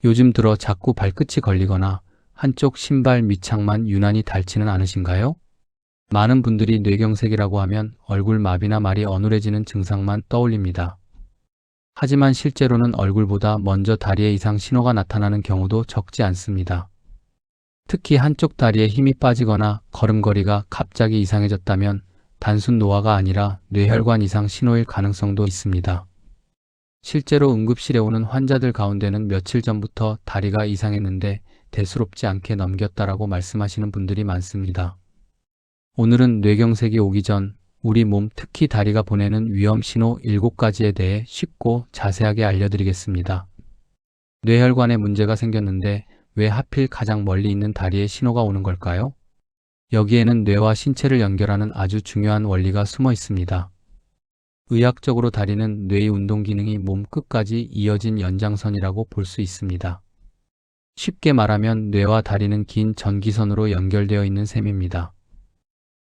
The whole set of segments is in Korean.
요즘 들어 자꾸 발끝이 걸리거나 한쪽 신발 밑창만 유난히 닳지는 않으신가요? 많은 분들이 뇌경색이라고 하면 얼굴 마비나 말이 어눌해지는 증상만 떠올립니다. 하지만 실제로는 얼굴보다 먼저 다리에 이상 신호가 나타나는 경우도 적지 않습니다. 특히 한쪽 다리에 힘이 빠지거나 걸음걸이가 갑자기 이상해졌다면 단순 노화가 아니라 뇌혈관 이상 신호일 가능성도 있습니다. 실제로 응급실에 오는 환자들 가운데는 며칠 전부터 다리가 이상했는데 대수롭지 않게 넘겼다라고 말씀하시는 분들이 많습니다. 오늘은 뇌경색이 오기 전 우리 몸, 특히 다리가 보내는 위험 신호 7가지에 대해 쉽고 자세하게 알려드리겠습니다. 뇌혈관에 문제가 생겼는데 왜 하필 가장 멀리 있는 다리에 신호가 오는 걸까요? 여기에는 뇌와 신체를 연결하는 아주 중요한 원리가 숨어 있습니다. 의학적으로 다리는 뇌의 운동 기능이 몸 끝까지 이어진 연장선이라고 볼 수 있습니다. 쉽게 말하면 뇌와 다리는 긴 전기선으로 연결되어 있는 셈입니다.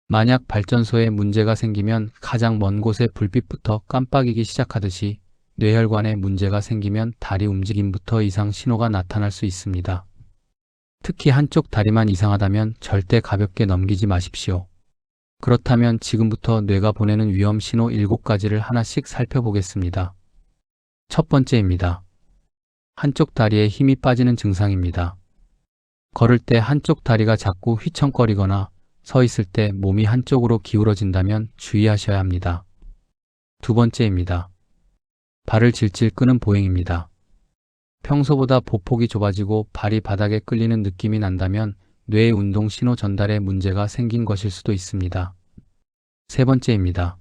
만약 발전소에 문제가 생기면 가장 먼 곳의 불빛부터 깜빡이기 시작하듯이 뇌혈관에 문제가 생기면 다리 움직임부터 이상 신호가 나타날 수 있습니다. 특히 한쪽 다리만 이상하다면 절대 가볍게 넘기지 마십시오. 그렇다면 지금부터 뇌가 보내는 위험 신호 7가지를 하나씩 살펴보겠습니다. 첫 번째입니다. 한쪽 다리에 힘이 빠지는 증상입니다. 걸을 때 한쪽 다리가 자꾸 휘청거리거나 서 있을 때 몸이 한쪽으로 기울어진다면 주의하셔야 합니다. 두 번째입니다. 발을 질질 끄는 보행입니다. 평소보다 보폭이 좁아지고 발이 바닥에 끌리는 느낌이 난다면 뇌의 운동 신호 전달에 문제가 생긴 것일 수도 있습니다. 세 번째입니다.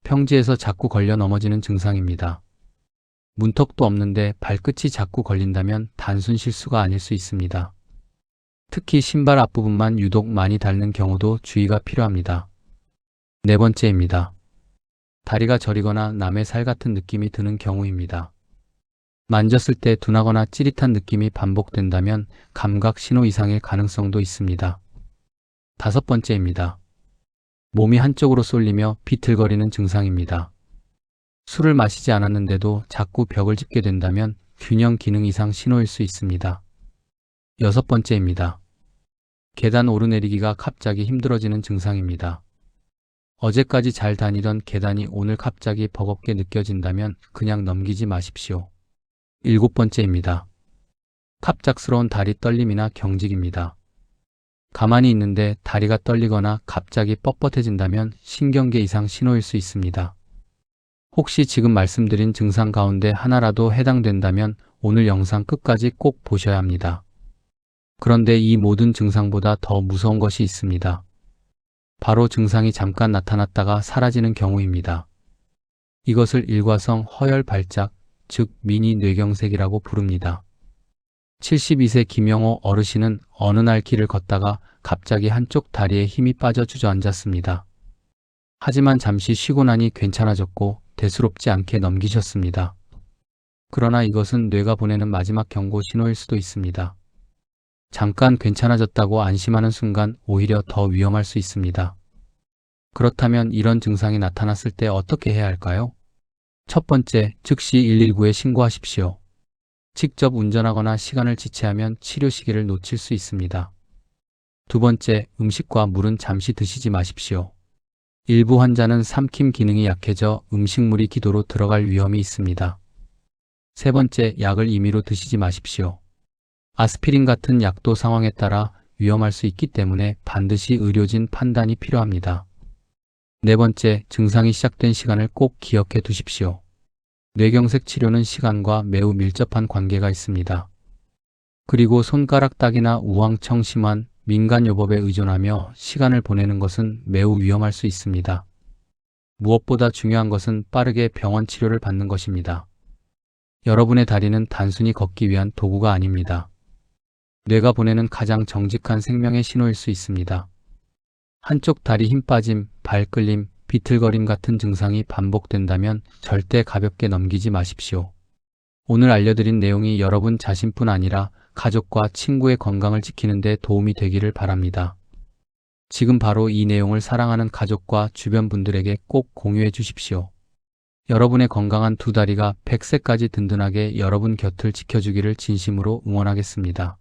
평지에서 자꾸 걸려 넘어지는 증상입니다. 문턱도 없는데 발끝이 자꾸 걸린다면 단순 실수가 아닐 수 있습니다. 특히 신발 앞부분만 유독 많이 닳는 경우도 주의가 필요합니다. 네 번째입니다. 다리가 저리거나 남의 살 같은 느낌이 드는 경우입니다. 만졌을 때 둔하거나 찌릿한 느낌이 반복된다면 감각 신호 이상일 가능성도 있습니다. 다섯 번째입니다. 몸이 한쪽으로 쏠리며 비틀거리는 증상입니다. 술을 마시지 않았는데도 자꾸 벽을 짚게 된다면 균형 기능 이상 신호일 수 있습니다. 여섯 번째입니다. 계단 오르내리기가 갑자기 힘들어지는 증상입니다. 어제까지 잘 다니던 계단이 오늘 갑자기 버겁게 느껴진다면 그냥 넘기지 마십시오. 일곱 번째입니다. 갑작스러운 다리 떨림이나 경직입니다. 가만히 있는데 다리가 떨리거나 갑자기 뻣뻣해진다면 신경계 이상 신호일 수 있습니다. 혹시 지금 말씀드린 증상 가운데 하나라도 해당된다면 오늘 영상 끝까지 꼭 보셔야 합니다. 그런데 이 모든 증상보다 더 무서운 것이 있습니다. 바로 증상이 잠깐 나타났다가 사라지는 경우입니다. 이것을 일과성 허혈 발작, 즉 미니 뇌경색이라고 부릅니다. 72세 김영호 어르신은 어느 날 길을 걷다가 갑자기 한쪽 다리에 힘이 빠져 주저앉았습니다. 하지만 잠시 쉬고 나니 괜찮아졌고 대수롭지 않게 넘기셨습니다. 그러나 이것은 뇌가 보내는 마지막 경고 신호일 수도 있습니다. 잠깐 괜찮아졌다고 안심하는 순간 오히려 더 위험할 수 있습니다. 그렇다면 이런 증상이 나타났을 때 어떻게 해야 할까요? 첫 번째, 즉시 119에 신고하십시오. 직접 운전하거나 시간을 지체하면 치료 시기를 놓칠 수 있습니다. 두 번째, 음식과 물은 잠시 드시지 마십시오. 일부 환자는 삼킴 기능이 약해져 음식물이 기도로 들어갈 위험이 있습니다. 세 번째, 약을 임의로 드시지 마십시오. 아스피린 같은 약도 상황에 따라 위험할 수 있기 때문에 반드시 의료진 판단이 필요합니다. 네 번째, 증상이 시작된 시간을 꼭 기억해 두십시오. 뇌경색 치료는 시간과 매우 밀접한 관계가 있습니다. 그리고 손가락 따기나 우황청 심한 민간요법에 의존하며 시간을 보내는 것은 매우 위험할 수 있습니다. 무엇보다 중요한 것은 빠르게 병원 치료를 받는 것입니다. 여러분의 다리는 단순히 걷기 위한 도구가 아닙니다. 뇌가 보내는 가장 정직한 생명의 신호일 수 있습니다. 한쪽 다리 힘 빠짐, 발 끌림, 비틀거림 같은 증상이 반복된다면 절대 가볍게 넘기지 마십시오. 오늘 알려드린 내용이 여러분 자신뿐 아니라 가족과 친구의 건강을 지키는 데 도움이 되기를 바랍니다. 지금 바로 이 내용을 사랑하는 가족과 주변 분들에게 꼭 공유해 주십시오. 여러분의 건강한 두 다리가 100세까지 든든하게 여러분 곁을 지켜주기를 진심으로 응원하겠습니다.